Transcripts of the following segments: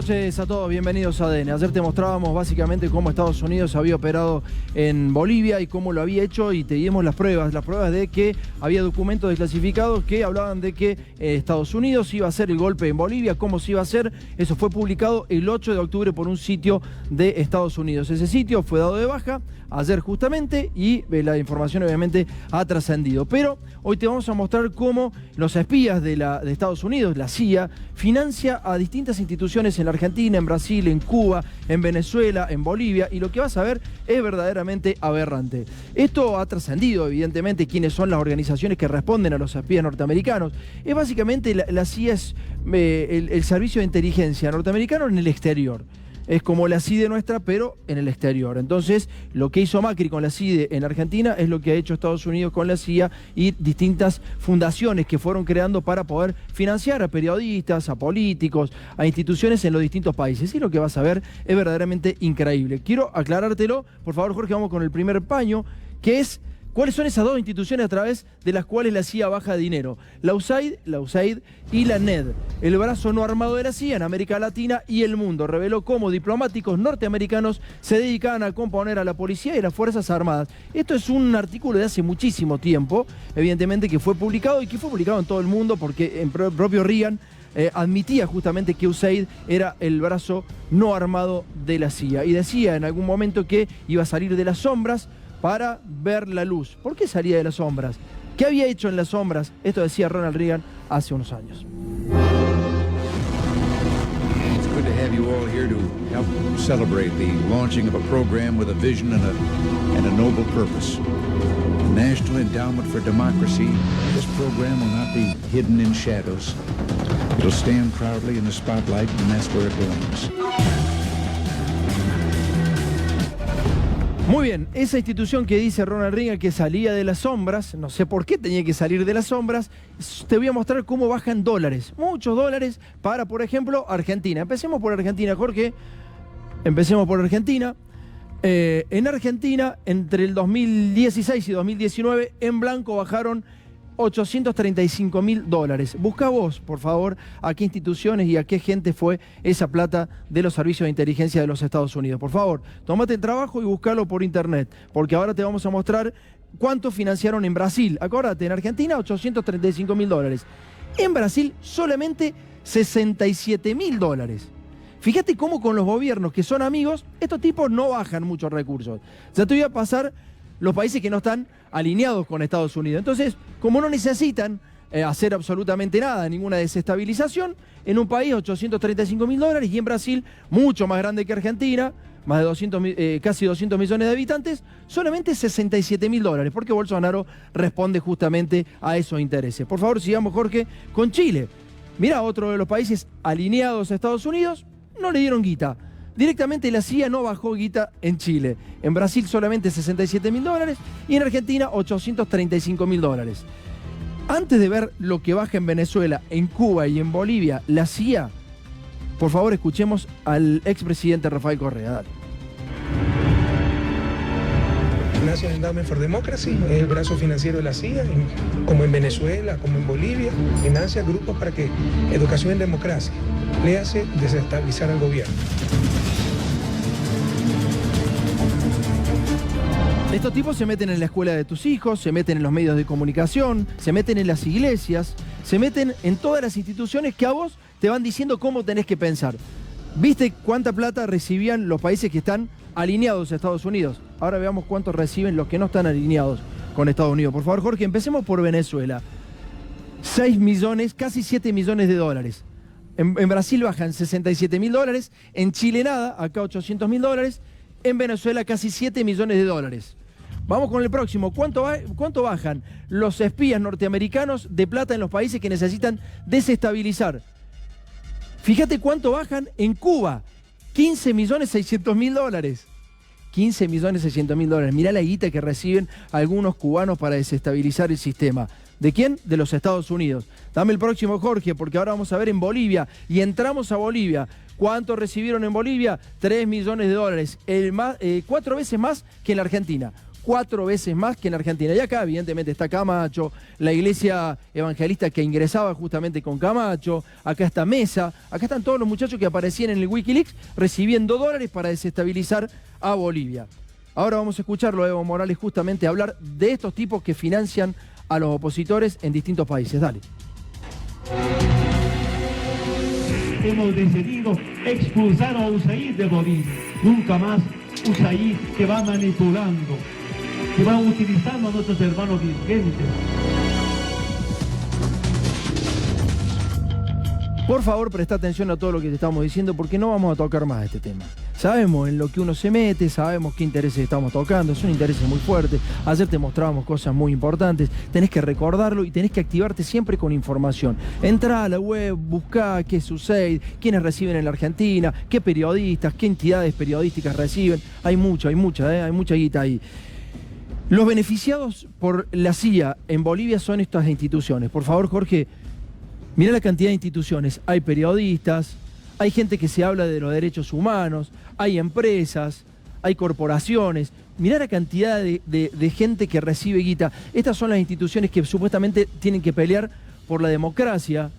noches a todos, bienvenidos a ADN. Ayer te mostrábamos básicamente cómo Estados Unidos había operado en Bolivia y cómo lo había hecho, y te dimos las pruebas de que había documentos desclasificados que hablaban de que Estados Unidos iba a hacer el golpe en Bolivia, cómo se iba a hacer. Eso fue publicado el 8 de octubre por un sitio de Estados Unidos. Ese sitio fue dado de baja ayer justamente y la información obviamente ha trascendido. Pero hoy te vamos a mostrar cómo los espías de Estados Unidos, la CIA, financia a distintas instituciones en la Argentina, en Brasil, en Cuba, en Venezuela, en Bolivia, y lo que vas a ver es verdaderamente aberrante. Esto ha trascendido evidentemente quiénes son las organizaciones que responden a los espías norteamericanos. Es básicamente la CIA es el servicio de inteligencia norteamericano en el exterior. Es como la CIDE nuestra, pero en el exterior. Entonces, lo que hizo Macri con la CIDE en Argentina es lo que ha hecho Estados Unidos con la CIA y distintas fundaciones que fueron creando para poder financiar a periodistas, a políticos, a instituciones en los distintos países. Y lo que vas a ver es verdaderamente increíble. Quiero aclarártelo, por favor, Jorge, vamos con el primer paño, que es: ¿cuáles son esas dos instituciones a través de las cuales la CIA baja dinero? La USAID y la NED, el brazo no armado de la CIA en América Latina y el mundo. Reveló cómo diplomáticos norteamericanos se dedicaban a componer a la policía y a las Fuerzas Armadas. Esto es un artículo de hace muchísimo tiempo, evidentemente, que fue publicado y que fue publicado en todo el mundo porque el propio Reagan admitía justamente que USAID era el brazo no armado de la CIA. Y decía en algún momento que iba a salir de las sombras para ver la luz. ¿Por qué salía de las sombras? ¿Qué había hecho en las sombras? Esto decía Ronald Reagan hace unos años. It's good to have you all here to help celebrate the launching of a program with a vision and a noble purpose. The National Endowment for Democracy. This program will not be hidden in shadows. It'll stand proudly in the spotlight, and that's where it belongs. Muy bien, esa institución que dice Ronald Reagan que salía de las sombras, no sé por qué tenía que salir de las sombras, te voy a mostrar cómo bajan dólares, muchos dólares para, por ejemplo, Argentina. Empecemos por Argentina, Jorge, empecemos por Argentina. En Argentina, entre el 2016 y 2019, en blanco bajaron $835.000. Busca vos, por favor, a qué instituciones y a qué gente fue esa plata de los servicios de inteligencia de los Estados Unidos. Por favor, tómate el trabajo y búscalo por internet, porque ahora te vamos a mostrar cuánto financiaron en Brasil. Acuérdate, en Argentina $835.000. En Brasil solamente $67.000. Fíjate cómo con los gobiernos que son amigos, estos tipos no bajan muchos recursos. Ya te voy a pasar los países que no están alineados con Estados Unidos. Entonces, como no necesitan hacer absolutamente nada, ninguna desestabilización, en un país $835.000 y en Brasil, mucho más grande que Argentina, más de casi 200 millones de habitantes, solamente $67.000, porque Bolsonaro responde justamente a esos intereses. Por favor, sigamos, Jorge, con Chile. Mirá, otro de los países alineados a Estados Unidos, no le dieron guita. Directamente la CIA no bajó guita en Chile. En Brasil solamente $67.000 y en Argentina $835.000. Antes de ver lo que baja en Venezuela, en Cuba y en Bolivia, la CIA, por favor escuchemos al expresidente Rafael Correa. Dale. National Endowment for Democracy es el brazo financiero de la CIA, como en Venezuela, como en Bolivia, financia grupos para que educación en democracia le hace desestabilizar al gobierno. Estos tipos se meten en la escuela de tus hijos, se meten en los medios de comunicación, se meten en las iglesias, se meten en todas las instituciones que a vos te van diciendo cómo tenés que pensar. ¿Viste cuánta plata recibían los países que están alineados a Estados Unidos? Ahora veamos cuánto reciben los que no están alineados con Estados Unidos. Por favor, Jorge, empecemos por Venezuela. 6 millones, casi 7 millones de dólares. En Brasil bajan $67.000, en Chile nada, acá $800.000, en Venezuela casi 7 millones de dólares. Vamos con el próximo. ¿Cuánto bajan los espías norteamericanos de plata en los países que necesitan desestabilizar? Fíjate cuánto bajan en Cuba. $15.600.000. $15.600.000. Mirá la guita que reciben algunos cubanos para desestabilizar el sistema. ¿De quién? De los Estados Unidos. Dame el próximo, Jorge, porque ahora vamos a ver en Bolivia. Y entramos a Bolivia. ¿Cuánto recibieron en Bolivia? $3 millones. 4 veces más que en la Argentina. 4 veces más que en Argentina. Y acá, evidentemente, está Camacho, la iglesia evangelista que ingresaba justamente con Camacho, acá está Mesa, acá están todos los muchachos que aparecían en el Wikileaks recibiendo dólares para desestabilizar a Bolivia. Ahora vamos a escucharlo a Evo Morales justamente hablar de estos tipos que financian a los opositores en distintos países. Dale. Hemos decidido expulsar a USAID de Bolivia. Nunca más USAID que va manipulando, que va utilizando a nuestros hermanos dirigentes. Por favor, presta atención a todo lo que te estamos diciendo porque no vamos a tocar más este tema. Sabemos en lo que uno se mete, sabemos qué intereses estamos tocando, son intereses muy fuertes. Ayer te mostrábamos cosas muy importantes, tenés que recordarlo y tenés que activarte siempre con información. Entrá a la web, buscá qué sucede, quiénes reciben en la Argentina, qué periodistas, qué entidades periodísticas reciben. Hay mucha guita ahí. Los beneficiados por la CIA en Bolivia son estas instituciones. Por favor, Jorge, mirá la cantidad de instituciones. Hay periodistas, hay gente que se habla de los derechos humanos, hay empresas, hay corporaciones. Mirá la cantidad de gente que recibe guita. Estas son las instituciones que supuestamente tienen que pelear por la democracia.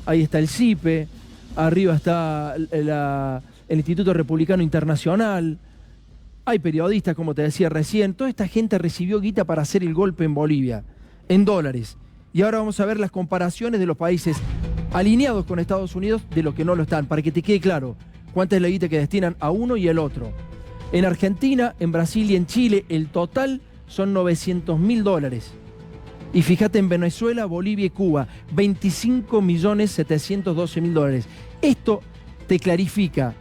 Ahí está el CIPE, arriba está el Instituto Republicano Internacional. Hay periodistas, como te decía recién. Toda esta gente recibió guita para hacer el golpe en Bolivia, en dólares. Y ahora vamos a ver las comparaciones de los países alineados con Estados Unidos de los que no lo están, para que te quede claro cuánta es la guita que destinan a uno y al otro. En Argentina, en Brasil y en Chile, el total son $900.000. Y fíjate en Venezuela, Bolivia y Cuba, $25.712.000. Esto te clarifica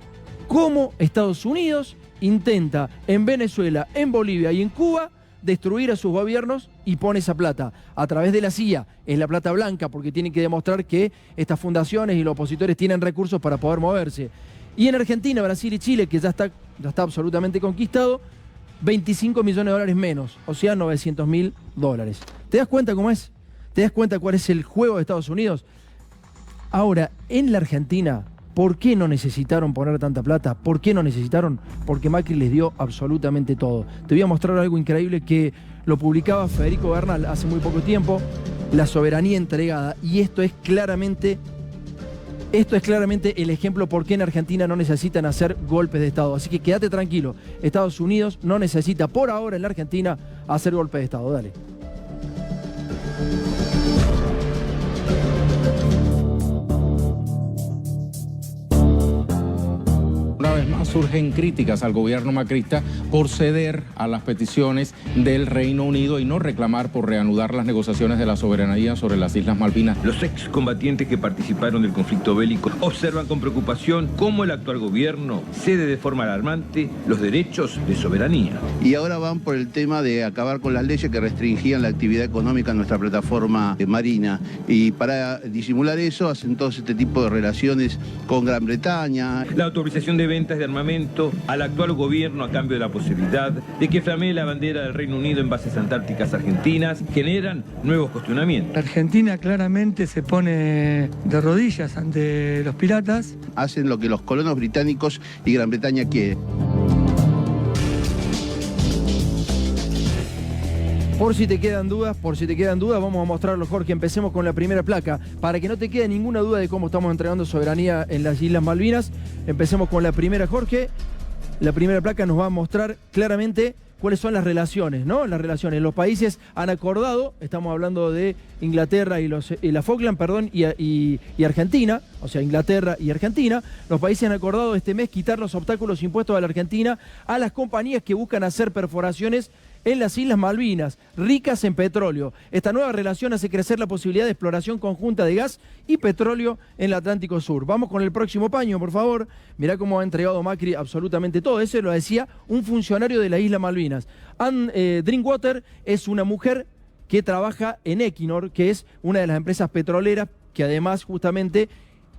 cómo Estados Unidos intenta en Venezuela, en Bolivia y en Cuba destruir a sus gobiernos y pone esa plata a través de la CIA. Es la plata blanca porque tienen que demostrar que estas fundaciones y los opositores tienen recursos para poder moverse. Y en Argentina, Brasil y Chile, que ya está absolutamente conquistado, $25 millones menos, o sea, $900.000. ¿Te das cuenta cómo es? ¿Te das cuenta cuál es el juego de Estados Unidos? Ahora, en la Argentina, ¿por qué no necesitaron poner tanta plata? ¿Por qué no necesitaron? Porque Macri les dio absolutamente todo. Te voy a mostrar algo increíble que lo publicaba Federico Bernal hace muy poco tiempo, la soberanía entregada. Y esto es claramente el ejemplo por qué en Argentina no necesitan hacer golpes de Estado. Así que quédate tranquilo, Estados Unidos no necesita por ahora en la Argentina hacer golpes de Estado. Dale. Una vez más surgen críticas al gobierno macrista por ceder a las peticiones del Reino Unido y no reclamar por reanudar las negociaciones de la soberanía sobre las Islas Malvinas. Los excombatientes que participaron del conflicto bélico observan con preocupación cómo el actual gobierno cede de forma alarmante los derechos de soberanía. Y ahora van por el tema de acabar con las leyes que restringían la actividad económica en nuestra plataforma marina. Y para disimular eso hacen todo este tipo de relaciones con Gran Bretaña. La autorización de ventas de armamento al actual gobierno a cambio de la posibilidad de que flamee la bandera del Reino Unido en bases antárticas argentinas generan nuevos cuestionamientos. Argentina claramente se pone de rodillas ante los piratas. Hacen lo que los colonos británicos y Gran Bretaña quieren. Por si te quedan dudas, vamos a mostrarlo, Jorge. Empecemos con la primera placa. Para que no te quede ninguna duda de cómo estamos entregando soberanía en las Islas Malvinas, empecemos con la primera, Jorge. La primera placa nos va a mostrar claramente cuáles son las relaciones, ¿no? Las relaciones. Los países han acordado, estamos hablando de Inglaterra y la Falkland, perdón, y Argentina, o sea, Inglaterra y Argentina. Los países han acordado este mes quitar los obstáculos impuestos a la Argentina a las compañías que buscan hacer perforaciones en las Islas Malvinas, ricas en petróleo. Esta nueva relación hace crecer la posibilidad de exploración conjunta de gas y petróleo en el Atlántico Sur. Vamos con el próximo paño, por favor. Mirá cómo ha entregado Macri absolutamente todo. Eso lo decía un funcionario de la Isla Malvinas. Anne Drinkwater es una mujer que trabaja en Equinor, que es una de las empresas petroleras que además justamente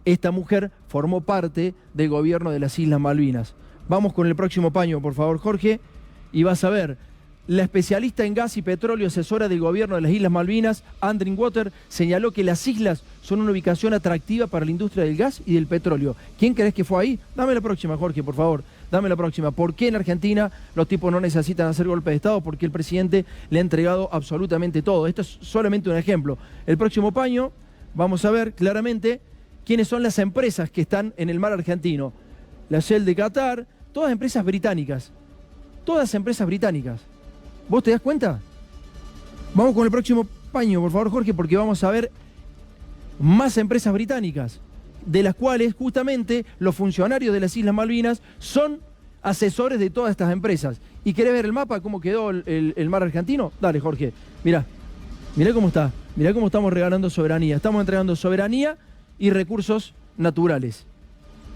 esta mujer formó parte del gobierno de las Islas Malvinas. Vamos con el próximo paño, por favor, Jorge, y vas a ver La especialista en gas y petróleo, asesora del gobierno de las Islas Malvinas, Ann Drinkwater, señaló que las islas son una ubicación atractiva para la industria del gas y del petróleo. ¿Quién crees que fue ahí? Dame la próxima, Jorge, por favor. Dame la próxima. ¿Por qué en Argentina los tipos no necesitan hacer golpe de Estado? Porque el presidente le ha entregado absolutamente todo. Esto es solamente un ejemplo. El próximo paño, vamos a ver claramente quiénes son las empresas que están en el mar argentino. La Shell de Qatar, todas empresas británicas. Todas empresas británicas. ¿Vos te das cuenta? Vamos con el próximo paño, por favor, Jorge, porque vamos a ver más empresas británicas, de las cuales justamente los funcionarios de las Islas Malvinas son asesores de todas estas empresas. ¿Y querés ver el mapa, cómo quedó el mar argentino? Dale, Jorge, mirá cómo está, mirá cómo estamos regalando soberanía. Estamos entregando soberanía y recursos naturales.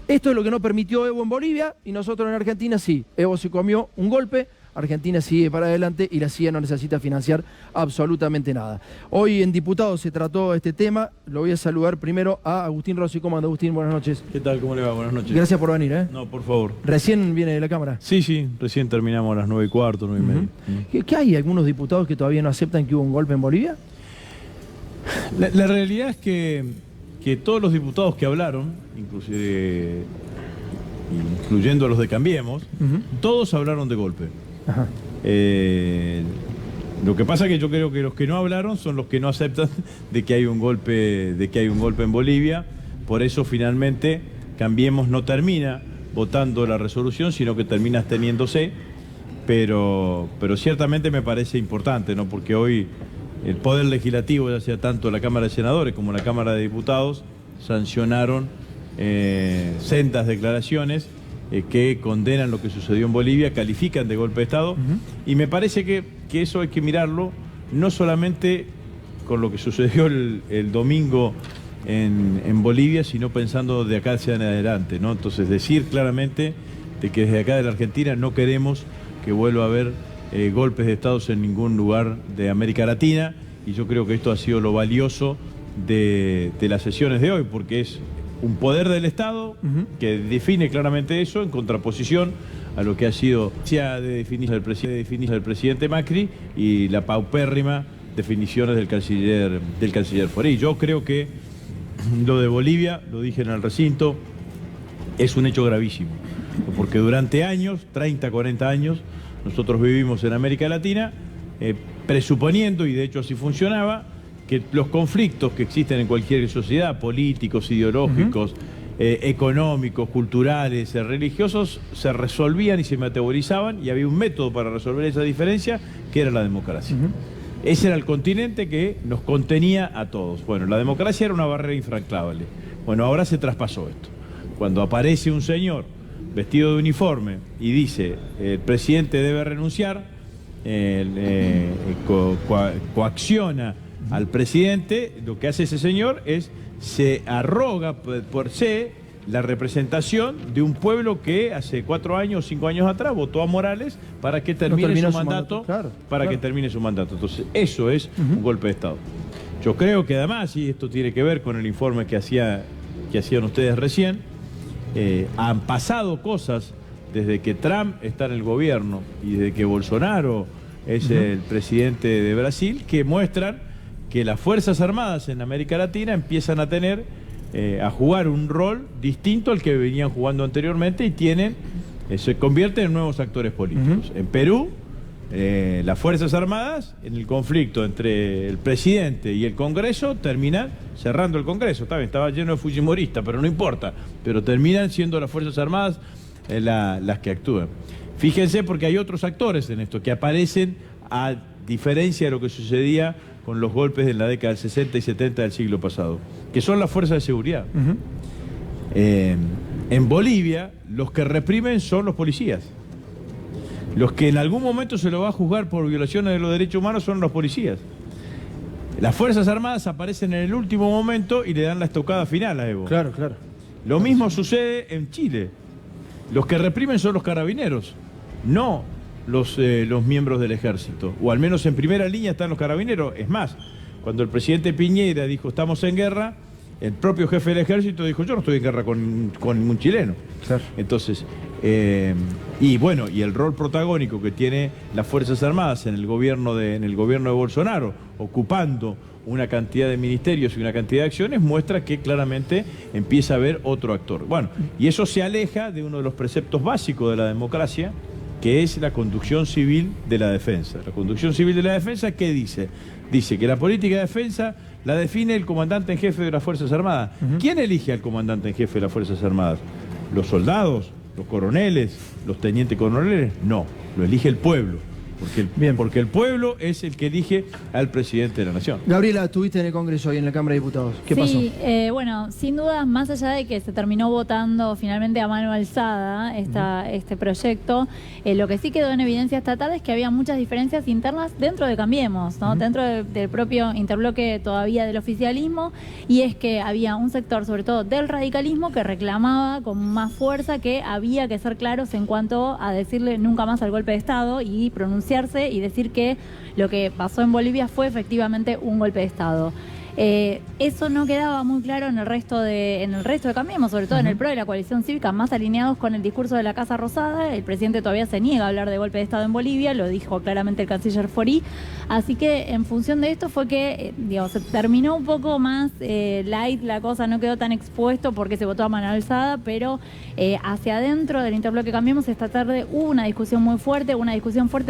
Esto es lo que no permitió Evo en Bolivia y nosotros en Argentina sí. Evo se comió un golpe, Argentina sigue para adelante y la CIA no necesita financiar absolutamente nada. Hoy en Diputados se trató este tema. Lo voy a saludar primero a Agustín Rossi. ¿Cómo anda, Agustín? Buenas noches. ¿Qué tal? ¿Cómo le va? Buenas noches. Gracias por venir, ¿eh? No, por favor. ¿Recién viene de la Cámara? Sí, recién terminamos a las 9:15, 9:30. ¿Qué hay? ¿Algunos diputados que todavía no aceptan que hubo un golpe en Bolivia? La realidad es que todos los diputados que hablaron, incluyendo a los de Cambiemos, todos hablaron de golpe. Ajá. Lo que pasa es que yo creo que los que no hablaron son los que no aceptan de que hay un golpe en Bolivia. Por eso finalmente Cambiemos no termina votando la resolución, sino que termina absteniéndose. Pero ciertamente me parece importante, ¿no? Porque hoy el Poder Legislativo, ya sea tanto la Cámara de Senadores como la Cámara de Diputados, sancionaron sendas declaraciones que condenan lo que sucedió en Bolivia, califican de golpe de Estado, y me parece que eso hay que mirarlo no solamente con lo que sucedió el domingo en Bolivia, sino pensando de acá hacia en adelante, ¿no? Entonces decir claramente de que desde acá de la Argentina no queremos que vuelva a haber golpes de Estado en ningún lugar de América Latina, y yo creo que esto ha sido lo valioso de las sesiones de hoy, porque es un poder del Estado que define claramente eso en contraposición a lo que ha sido de definición del presidente Macri y la paupérrima definiciones del canciller Farid. Yo creo que lo de Bolivia, lo dije en el recinto, es un hecho gravísimo, porque durante años, 30, 40 años, nosotros vivimos en América Latina presuponiendo, y de hecho así funcionaba, que los conflictos que existen en cualquier sociedad, políticos, ideológicos, económicos, culturales, religiosos, se resolvían y se metabolizaban, y había un método para resolver esa diferencia, que era la democracia. Ese era el continente que nos contenía a todos. Bueno, la democracia era una barrera infranqueable. Bueno, ahora se traspasó esto. Cuando aparece un señor vestido de uniforme y dice, el presidente debe renunciar, coacciona al presidente, lo que hace ese señor es, se arroga por sí la representación de un pueblo que hace 4 años, 5 años atrás votó a Morales para que termine su mandato, que termine su mandato. Entonces, eso es un golpe de Estado. Yo creo que además, y esto tiene que ver con el informe que hacían ustedes recién, han pasado cosas desde que Trump está en el gobierno y desde que Bolsonaro es el presidente de Brasil, que muestran que las Fuerzas Armadas en América Latina empiezan a tener, a jugar un rol distinto al que venían jugando anteriormente, y se convierten en nuevos actores políticos. En Perú, las Fuerzas Armadas, en el conflicto entre el presidente y el Congreso, terminan cerrando el Congreso. Estaba lleno de fujimoristas, pero no importa. Pero terminan siendo las Fuerzas Armadas las que actúan. Fíjense, porque hay otros actores en esto que aparecen a diferencia de lo que sucedía con los golpes en la década del 60 y 70 del siglo pasado, que son las fuerzas de seguridad. En Bolivia, los que reprimen son los policías. Los que en algún momento se lo va a juzgar por violaciones de los derechos humanos son los policías. Las Fuerzas Armadas aparecen en el último momento y le dan la estocada final a Evo. Claro. Lo mismo sucede en Chile. Los que reprimen son los carabineros, no los miembros del ejército, o al menos en primera línea están los carabineros. Es más, cuando el presidente Piñera dijo estamos en guerra, el propio jefe del ejército dijo yo no estoy en guerra con ningún chileno. Entonces, Y bueno, y el rol protagónico que tiene las Fuerzas Armadas en el gobierno de Bolsonaro, ocupando una cantidad de ministerios y una cantidad de acciones, muestra que claramente empieza a haber otro actor. Bueno, y eso se aleja de uno de los preceptos básicos de la democracia, que es la conducción civil de la defensa. La conducción civil de la defensa, ¿qué dice? Dice que la política de defensa la define el comandante en jefe de las Fuerzas Armadas. ¿Quién elige al comandante en jefe de las Fuerzas Armadas? ¿Los soldados? ¿Los coroneles? ¿Los tenientes coroneles? No, lo elige el pueblo. Porque el pueblo es el que elige al presidente de la nación. Gabriela, estuviste en el Congreso hoy en la Cámara de Diputados. ¿Qué pasó? Sí, bueno, sin duda, más allá de que se terminó votando finalmente a mano alzada este proyecto, lo que sí quedó en evidencia esta tarde es que había muchas diferencias internas dentro de Cambiemos, ¿no? Dentro del propio interbloque todavía del oficialismo, y es que había un sector, sobre todo del radicalismo, que reclamaba con más fuerza que había que ser claros en cuanto a decirle nunca más al golpe de Estado y pronunciarse y decir que lo que pasó en Bolivia fue efectivamente un golpe de Estado. Eso no quedaba muy claro en el resto de Cambiemos, sobre todo en el PRO y la coalición cívica, más alineados con el discurso de la Casa Rosada. El presidente todavía se niega a hablar de golpe de Estado en Bolivia, lo dijo claramente el canciller Forí. Así que en función de esto fue que se terminó un poco más light la cosa, no quedó tan expuesto porque se votó a mano alzada, pero hacia adentro del interbloque Cambiemos esta tarde hubo una discusión muy fuerte,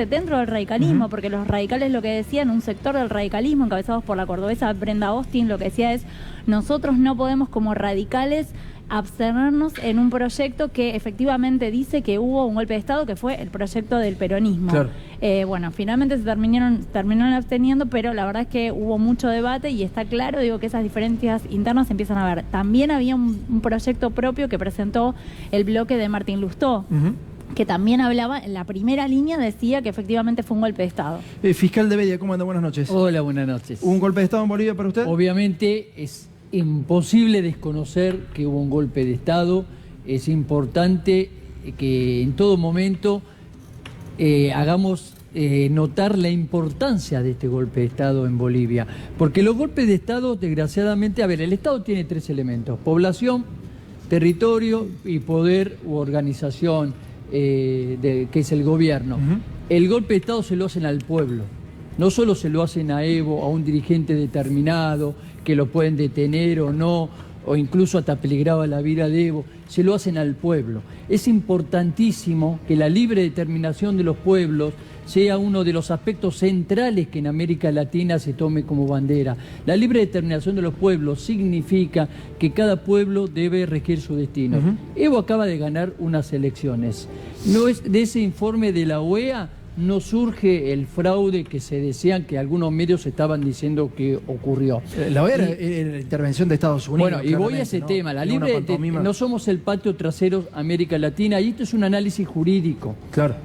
dentro del radicalismo, porque los radicales lo que decían, un sector del radicalismo encabezados por la cordobesa Brenda Austin, lo que decía es: nosotros no podemos como radicales abstenernos en un proyecto que efectivamente dice que hubo un golpe de Estado, que fue el proyecto del peronismo. Claro. Bueno, finalmente se terminaron absteniendo, pero la verdad es que hubo mucho debate y está claro, que esas diferencias internas se empiezan a ver. También había un proyecto propio que presentó el bloque de Martín Lustó, que también hablaba, en la primera línea decía que efectivamente fue un golpe de Estado. Fiscal de Bedia, ¿cómo anda? Buenas noches. Hola, buenas noches. ¿Un golpe de Estado en Bolivia para usted? Obviamente es imposible desconocer que hubo un golpe de Estado. Es importante que en todo momento hagamos notar la importancia de este golpe de Estado en Bolivia. Porque los golpes de Estado, desgraciadamente, el Estado tiene tres elementos: población, territorio y poder u organización, que es el gobierno. El golpe de Estado se lo hacen al pueblo. No solo se lo hacen a Evo, a un dirigente determinado, que lo pueden detener o no, o incluso hasta peligraba la vida de Evo, se lo hacen al pueblo. Es importantísimo que la libre determinación de los pueblos sea uno de los aspectos centrales que en América Latina se tome como bandera. La libre determinación de los pueblos significa que cada pueblo debe regir su destino. Evo acaba de ganar unas elecciones. No es de ese informe de la OEA no surge el fraude que se decían, que algunos medios estaban diciendo que ocurrió. La OEA era la intervención de Estados Unidos. Bueno, y voy a ese tema. La libre no somos el patio trasero América Latina, y esto es un análisis jurídico. Claro.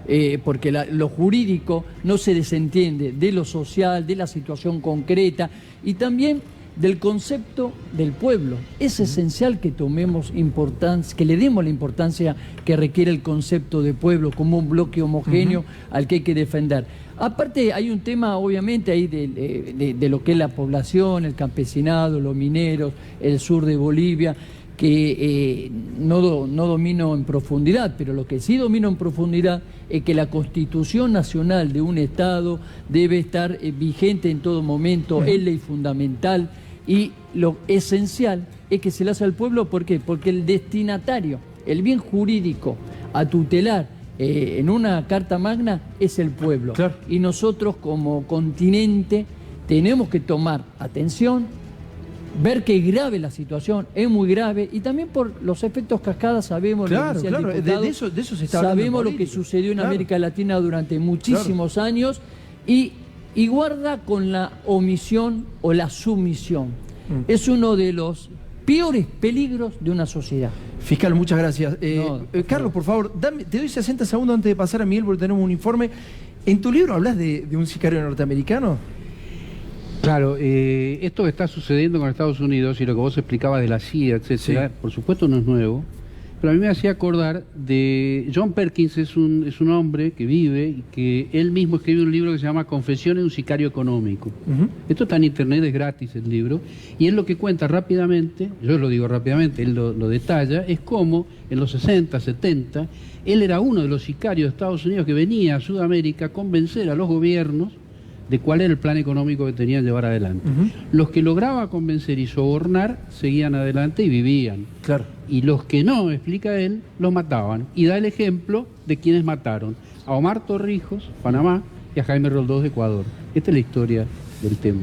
Porque lo jurídico no se desentiende de lo social, de la situación concreta y también del concepto del pueblo. Es esencial que tomemos importancia, que le demos la importancia que requiere el concepto de pueblo como un bloque homogéneo al que hay que defender. Aparte hay un tema obviamente ahí de lo que es la población, el campesinado, los mineros, el sur de Bolivia, que no domino en profundidad, pero lo que sí domino en profundidad es que la Constitución Nacional de un Estado debe estar vigente en todo momento, es ley fundamental. Y lo esencial es que se le hace al pueblo. ¿Por qué? Porque el destinatario, el bien jurídico a tutelar en una Carta Magna es el pueblo. Claro. Y nosotros como continente tenemos que tomar atención, ver que es grave la situación, es muy grave, y también por los efectos cascadas sabemos, claro, claro, de eso se está hablando. Sabemos lo que sucedió en América Latina durante muchísimos años y guarda con la omisión o la sumisión. Es uno de los peores peligros de una sociedad. Fiscal, muchas gracias. Carlos, por favor, te doy 60 segundos antes de pasar a Miguel porque tenemos un informe. ¿En tu libro hablas de un sicario norteamericano? Claro, esto que está sucediendo con Estados Unidos y lo que vos explicabas de la CIA, etcétera, por supuesto no es nuevo, pero a mí me hacía acordar de John Perkins, es un hombre que vive y que él mismo escribe un libro que se llama Confesiones de un sicario económico. Esto está en internet, es gratis el libro, y él lo que cuenta rápidamente, yo lo digo rápidamente, él lo detalla, es cómo en los 60, 70, él era uno de los sicarios de Estados Unidos que venía a Sudamérica a convencer a los gobiernos de cuál era el plan económico que tenían que llevar adelante. Los que lograba convencer y sobornar seguían adelante y vivían. Claro. Y los que no, explica él, los mataban. Y da el ejemplo de quienes mataron a Omar Torrijos, Panamá, y a Jaime Roldós de Ecuador. Esta es la historia del tema.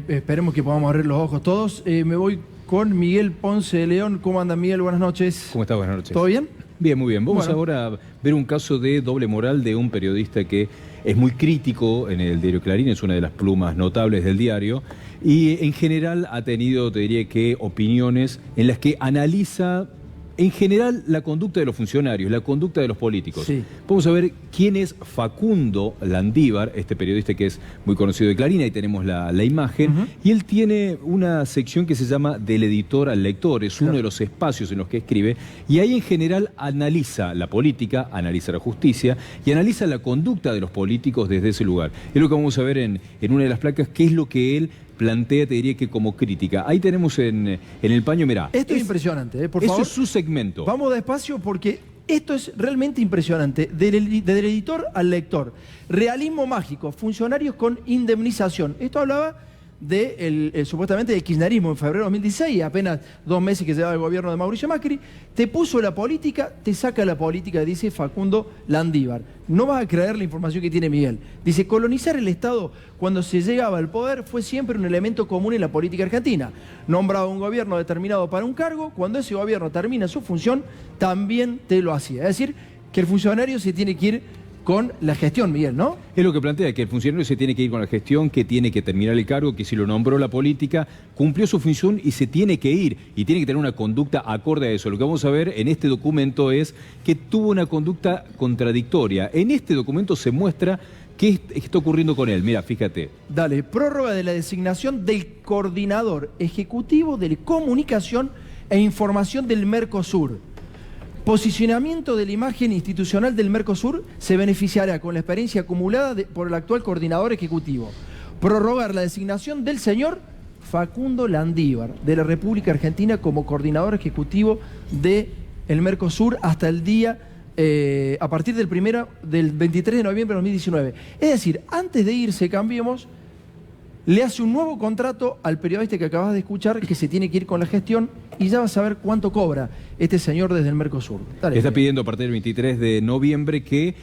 Esperemos que podamos abrir los ojos todos. Me voy con Miguel Ponce de León. ¿Cómo anda, Miguel? Buenas noches. ¿Cómo estás? Buenas noches. ¿Todo bien? Bien, muy bien. Vamos ahora a ver un caso de doble moral de un periodista que es muy crítico en el diario Clarín, es una de las plumas notables del diario, y en general ha tenido, te diría que, opiniones en las que analiza en general la conducta de los funcionarios, la conducta de los políticos. Sí. Vamos a ver quién es Facundo Landívar, este periodista que es muy conocido de Clarín, ahí tenemos la imagen, y él tiene una sección que se llama Del editor al lector, es uno de los espacios en los que escribe, y ahí en general analiza la política, analiza la justicia, y analiza la conducta de los políticos desde ese lugar. Es lo que vamos a ver en una de las placas, qué es lo que él plantea, te diría que como crítica. Ahí tenemos en el paño, mirá. Esto es impresionante, por favor. Eso es su segmento. Vamos despacio porque esto es realmente impresionante. Del editor al lector. Realismo mágico, funcionarios con indemnización. Esto hablaba supuestamente del kirchnerismo en febrero de 2016, apenas 2 meses que llevaba el gobierno de Mauricio Macri. Te puso la política, te saca la política, dice Facundo Landívar. No vas a creer la información que tiene Miguel. Dice, colonizar el Estado cuando se llegaba al poder fue siempre un elemento común en la política argentina. Nombraba un gobierno determinado para un cargo, cuando ese gobierno termina su función, también te lo hacía. Es decir, que el funcionario se tiene que ir con la gestión, Miguel, ¿no? Es lo que plantea, que el funcionario se tiene que ir con la gestión, que tiene que terminar el cargo, que si lo nombró la política, cumplió su función y se tiene que ir, y tiene que tener una conducta acorde a eso. Lo que vamos a ver en este documento es que tuvo una conducta contradictoria. En este documento se muestra qué está ocurriendo con él. Mira, fíjate. Dale, prórroga de la designación del coordinador ejecutivo de comunicación e información del Mercosur. Posicionamiento de la imagen institucional del Mercosur se beneficiará con la experiencia acumulada por el actual coordinador ejecutivo. Prorrogar la designación del señor Facundo Landívar de la República Argentina como coordinador ejecutivo del Mercosur hasta el día, a partir del 23 de noviembre de 2019. Es decir, antes de irse, Cambiemos, le hace un nuevo contrato al periodista que acabas de escuchar, que se tiene que ir con la gestión, y ya vas a ver cuánto cobra este señor desde el Mercosur. Dale, está pidiendo a partir del 23 de noviembre que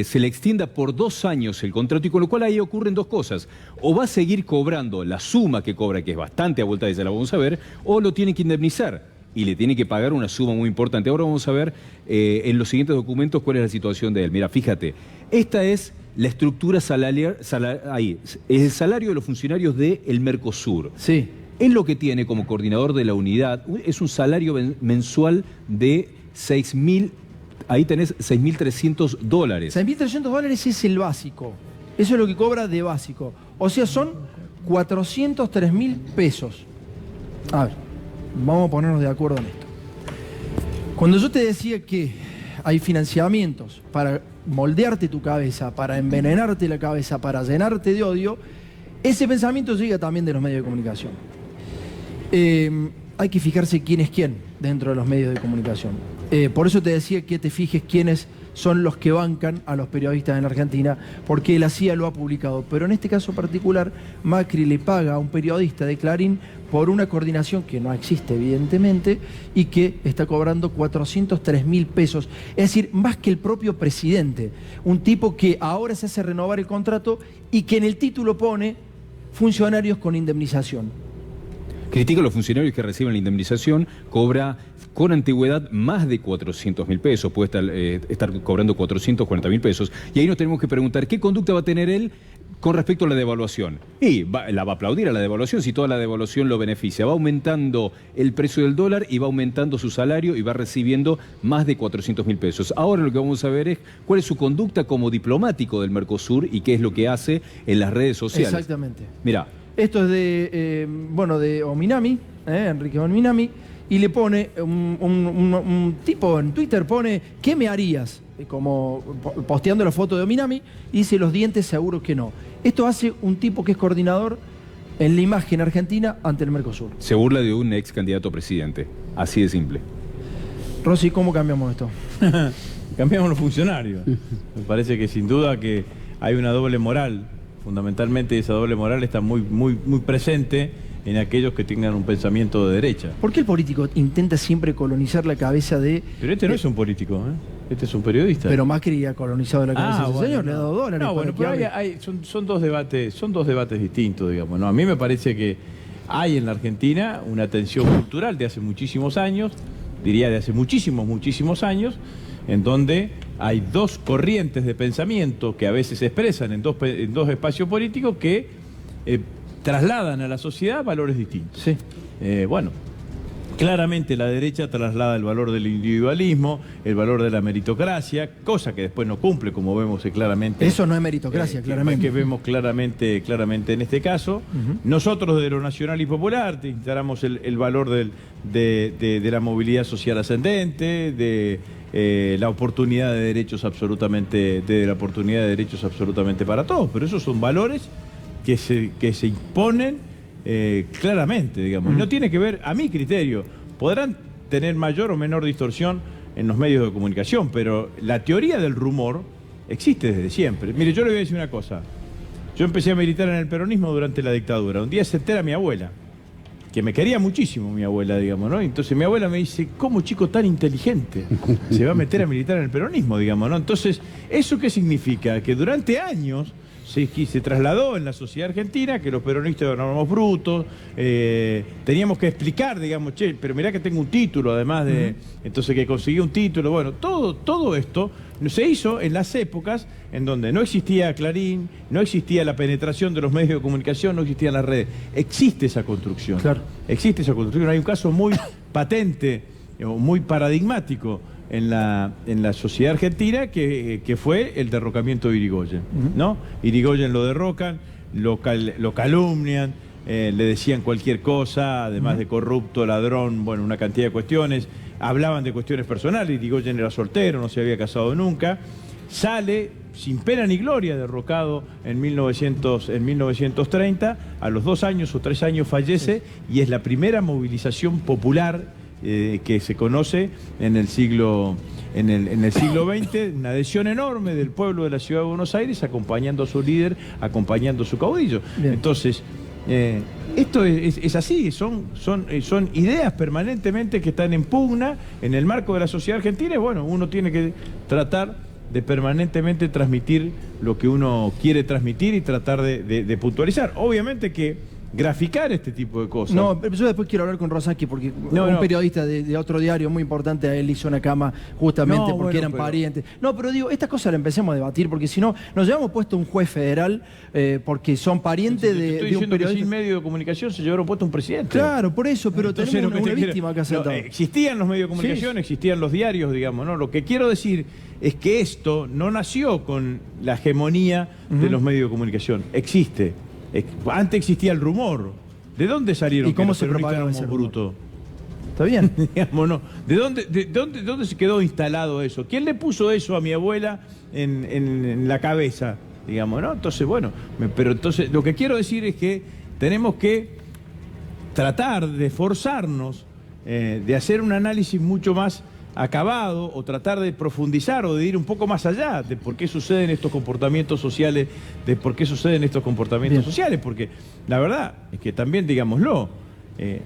se le extienda por 2 años el contrato, y con lo cual ahí ocurren 2 cosas. O va a seguir cobrando la suma que cobra, que es bastante abultada, ya la vamos a ver, o lo tiene que indemnizar y le tiene que pagar una suma muy importante. Ahora vamos a ver en los siguientes documentos cuál es la situación de él. Mira, fíjate, esta es la estructura salarial, ahí, es el salario de los funcionarios del Mercosur. Sí. Él lo que tiene como coordinador de la unidad es un salario mensual de 6.000, ahí tenés $6.300. $6.300 es el básico. Eso es lo que cobra de básico. O sea, son 403.000 pesos. A ver, vamos a ponernos de acuerdo en esto. Cuando yo te decía que hay financiamientos para moldearte tu cabeza, para envenenarte la cabeza, para llenarte de odio, ese pensamiento llega también de los medios de comunicación. Hay que fijarse quién es quién dentro de los medios de comunicación. Por eso te decía que te fijes quiénes son los que bancan a los periodistas en la Argentina, porque la CIA lo ha publicado. Pero en este caso particular, Macri le paga a un periodista de Clarín por una coordinación que no existe, evidentemente, y que está cobrando 403.000 pesos. Es decir, más que el propio presidente. Un tipo que ahora se hace renovar el contrato y que en el título pone funcionarios con indemnización. Critica a los funcionarios que reciben la indemnización, cobra con antigüedad más de 400.000 pesos, puede estar cobrando 440.000 pesos. Y ahí nos tenemos que preguntar qué conducta va a tener él con respecto a la devaluación. Y la va a aplaudir a la devaluación si toda la devaluación lo beneficia. Va aumentando el precio del dólar y va aumentando su salario y va recibiendo más de 400.000 pesos. Ahora lo que vamos a ver es cuál es su conducta como diplomático del Mercosur y qué es lo que hace en las redes sociales. Exactamente. Mirá. Esto es de Ominami, Enrique Ominami, y le pone un tipo en Twitter, pone, ¿qué me harías? Como posteando la foto de Minami, y dice, los dientes seguro que no. Esto hace un tipo que es coordinador en la imagen argentina ante el Mercosur. Se burla de un ex candidato a presidente, así de simple. Rossi, ¿cómo cambiamos esto? Cambiamos los funcionarios. Me parece que sin duda que hay una doble moral. Fundamentalmente esa doble moral está muy presente en aquellos que tengan un pensamiento de derecha. ¿Por qué el político intenta siempre colonizar la cabeza de... Pero este no es un político, ¿eh? Este es un periodista. Pero Macri ha colonizado la cabeza de ese señor, le ha dado dólares. No, bueno, pero son dos debates distintos, digamos, ¿no? A mí me parece que hay en la Argentina una tensión cultural de hace muchísimos años, diría de hace muchísimos años, en donde hay dos corrientes de pensamiento que a veces se expresan en dos espacios políticos que trasladan a la sociedad valores distintos. Sí. Bueno, claramente la derecha traslada el valor del individualismo, el valor de la meritocracia, cosa que después no cumple, como vemos claramente. Eso no es meritocracia, claramente. Que vemos claramente en este caso. Nosotros de lo nacional y popular instalamos el valor de la movilidad social ascendente, de la oportunidad de derechos absolutamente, para todos, pero esos son valores que se imponen claramente, digamos. No tiene que ver, a mi criterio, podrán tener mayor o menor distorsión en los medios de comunicación, pero la teoría del rumor existe desde siempre. Mire, yo le voy a decir una cosa. Yo empecé a militar en el peronismo durante la dictadura. Un día se entera mi abuela, que me quería muchísimo mi abuela, digamos, ¿no? Entonces mi abuela me dice, ¿cómo chico tan inteligente se va a meter a militar en el peronismo, digamos, ¿no? Entonces, ¿eso qué significa? Que durante años se trasladó en la sociedad argentina que los peronistas éramos brutos, teníamos que explicar, digamos, che, pero mirá que tengo un título, además de... Entonces que conseguí un título, bueno, todo esto se hizo en las épocas en donde no existía Clarín, no existía la penetración de los medios de comunicación, no existían las redes. Existe esa construcción. Claro. Existe esa construcción. Hay un caso muy patente, muy paradigmático en la sociedad argentina que fue el derrocamiento de Irigoyen, ¿no? Irigoyen lo derrocan, lo calumnian, le decían cualquier cosa, además de corrupto, ladrón, bueno, una cantidad de cuestiones. Hablaban de cuestiones personales. Irigoyen era soltero, no se había casado nunca. Sale sin pena ni gloria, derrocado en 1930. A los 2 años o 3 años fallece, y es la primera movilización popular que se conoce en el siglo XX, una adhesión enorme del pueblo de la ciudad de Buenos Aires acompañando a su líder, acompañando a su caudillo. Bien. Entonces, esto es así, son ideas permanentemente que están en pugna en el marco de la sociedad argentina, y bueno, uno tiene que tratar de permanentemente transmitir lo que uno quiere transmitir y tratar de puntualizar. Obviamente que graficar este tipo de cosas. No, pero yo después quiero hablar con Rosaki, porque un periodista de otro diario muy importante, a él hizo una cama justamente porque eran parientes. No, pero digo, estas cosas las empecemos a debatir, porque si no, nos llevamos puesto un juez federal porque son parientes de un periodista. Que sin medio de comunicación se llevaron puesto un presidente. Claro, por eso, pero entonces, tenemos una víctima acá sentada. Existían los medios de comunicación, existían los diarios, digamos, ¿no? Lo que quiero decir es que esto no nació con la hegemonía de los medios de comunicación. Existe. Antes existía el rumor. ¿De dónde salieron? ¿Y cómo se propagaba ese bruto? ¿Está bien? Digamos, ¿no? ¿De dónde se quedó instalado eso? ¿Quién le puso eso a mi abuela en la cabeza? Digamos, ¿no? Entonces, bueno, pero entonces lo que quiero decir es que tenemos que tratar de esforzarnos, de hacer un análisis mucho más acabado, o tratar de profundizar o de ir un poco más allá de por qué suceden estos comportamientos sociales, porque la verdad es que también, digámoslo, en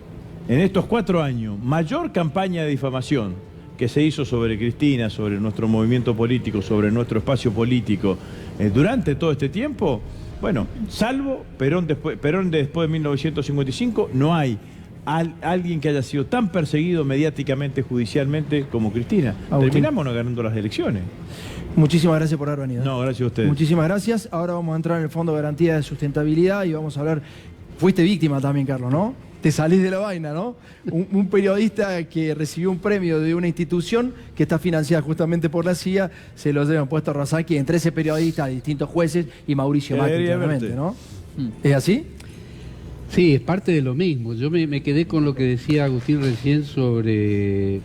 estos 4 años, mayor campaña de difamación que se hizo sobre Cristina, sobre nuestro movimiento político, sobre nuestro espacio político, durante todo este tiempo, bueno, salvo Perón después de 1955, no hay alguien que haya sido tan perseguido mediáticamente, judicialmente, como Cristina. Terminamos no ganando las elecciones. Muchísimas gracias por haber venido. No, gracias a ustedes. Muchísimas gracias. Ahora vamos a entrar en el Fondo de Garantía de Sustentabilidad y vamos a hablar... Fuiste víctima también, Carlos, ¿no? Te salís de la vaina, ¿no? Un periodista que recibió un premio de una institución que está financiada justamente por la CIA, se lo llevan puesto a Rosaki, entre ese periodista, distintos jueces y Mauricio Macri, claramente, ¿no? ¿Es así? Sí, es parte de lo mismo. Yo me quedé con lo que decía Agustín recién sobre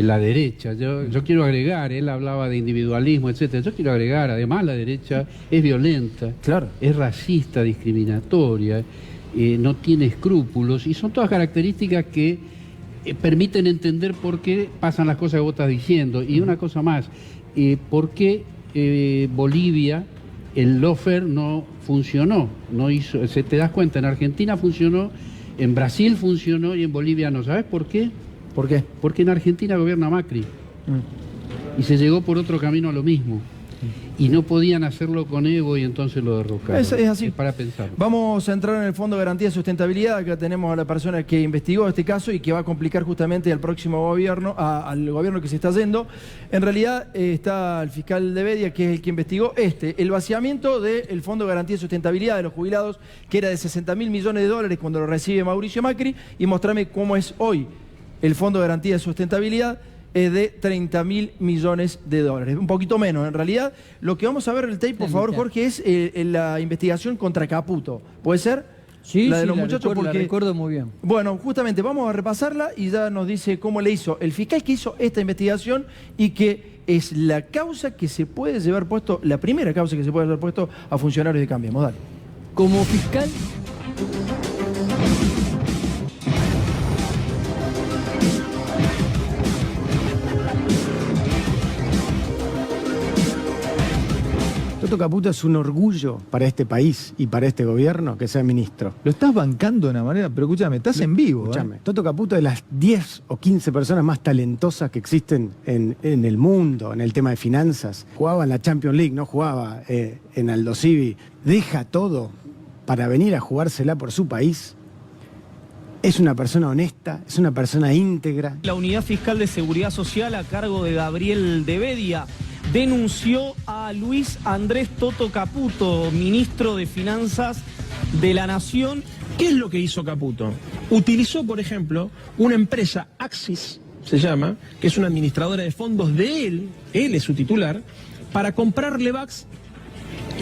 la derecha. Yo quiero agregar, él hablaba de individualismo, etcétera. Yo quiero agregar, además la derecha es violenta, claro, es racista, discriminatoria, no tiene escrúpulos, y son todas características que permiten entender por qué pasan las cosas que vos estás diciendo. Y una cosa más, por qué Bolivia, el lawfare no funcionó, no hizo, se te das cuenta, en Argentina funcionó, en Brasil funcionó y en Bolivia no. ¿Sabes por qué? ¿Por qué? Porque en Argentina gobierna Macri. Y se llegó por otro camino a lo mismo. Y no podían hacerlo con Evo y entonces lo derrocaron. Es así. Es para pensar. Vamos a entrar en el Fondo de Garantía de Sustentabilidad. Acá tenemos a la persona que investigó este caso y que va a complicar justamente al próximo gobierno, al gobierno que se está yendo. En realidad está el fiscal de Bedia, que es el que investigó el vaciamiento del Fondo de Garantía de Sustentabilidad de los jubilados, que era de 60.000 millones de dólares cuando lo recibe Mauricio Macri. Y mostrame cómo es hoy el Fondo de Garantía de Sustentabilidad. Es de 30.000 millones de dólares, un poquito menos en realidad. Lo que vamos a ver en el tape, por favor, Jorge, es la investigación contra Caputo. ¿Puede ser? Sí, la de sí, los muchachos, la recuerdo muy bien. Bueno, justamente vamos a repasarla y ya nos dice cómo le hizo el fiscal que hizo esta investigación y que es la causa que se puede llevar puesto, la primera causa que se puede llevar puesto a funcionarios de Cambiemos. Dale. Como fiscal... Toto Caputo es un orgullo para este país y para este gobierno que sea ministro. Lo estás bancando de una manera, pero escúchame, estás en vivo. Escúchame, Toto Caputo es de las 10 o 15 personas más talentosas que existen en el mundo, en el tema de finanzas. Jugaba en la Champions League, no jugaba en Aldo Civi. Deja todo para venir a jugársela por su país. Es una persona honesta, es una persona íntegra. La Unidad Fiscal de Seguridad Social, a cargo de Gabriel de Bedia, denunció a Luis Andrés Toto Caputo, ministro de Finanzas de la Nación. ¿Qué es lo que hizo Caputo? Utilizó, por ejemplo, una empresa, Axis se llama, que es una administradora de fondos de él es su titular, para comprar Levax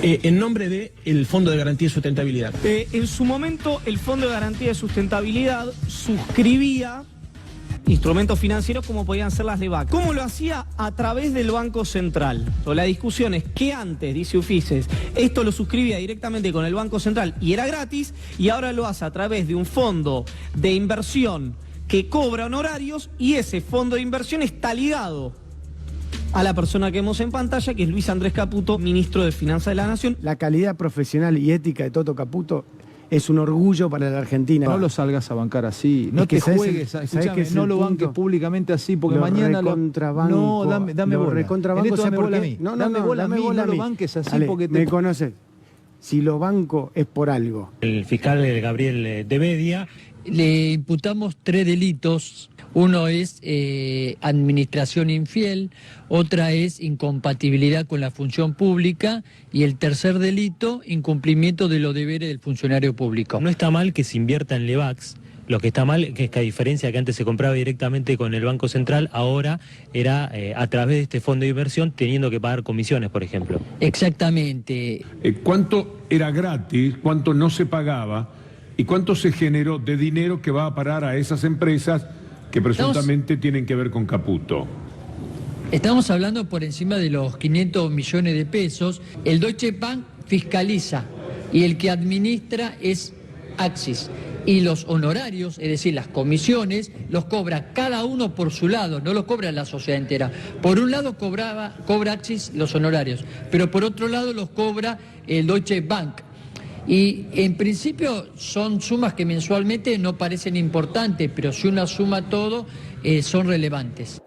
en nombre del Fondo de Garantía de Sustentabilidad. En su momento, el Fondo de Garantía de Sustentabilidad suscribía instrumentos financieros como podían ser las Levax. ¿Cómo lo hacía? A través del Banco Central. La discusión es que antes, dice Ufices, esto lo suscribía directamente con el Banco Central y era gratis, y ahora lo hace a través de un fondo de inversión que cobra honorarios, y ese fondo de inversión está ligado a la persona que vemos en pantalla, que es Luis Andrés Caputo, ministro de Finanzas de la Nación. La calidad profesional y ética de Toto Caputo es un orgullo para la Argentina. No lo salgas a bancar así, no te juegues, escúchame, no lo banques públicamente así, porque mañana no, dame bola. Recontrabanco, dame bola a mí. Dame bola a mí, no lo banques así. Ale, porque me conoces. Si lo banco es por algo. El fiscal Gabriel de Bedia. Le imputamos 3 delitos. Uno es administración infiel, otra es incompatibilidad con la función pública, y el tercer delito, incumplimiento de los deberes del funcionario público. No está mal que se invierta en Levax. Lo que está mal es que, a diferencia que antes se compraba directamente con el Banco Central, ahora era a través de este fondo de inversión, teniendo que pagar comisiones, por ejemplo. Exactamente. ¿Cuánto era gratis? ¿Cuánto no se pagaba? ¿Y cuánto se generó de dinero que va a parar a esas empresas que presuntamente tienen que ver con Caputo? Estamos hablando por encima de los 500 millones de pesos. El Deutsche Bank fiscaliza y el que administra es Axis. Y los honorarios, es decir, las comisiones, los cobra cada uno por su lado, no los cobra la sociedad entera. Por un lado cobra Axis los honorarios, pero por otro lado los cobra el Deutsche Bank. Y en principio son sumas que mensualmente no parecen importantes, pero si uno suma todo, son relevantes.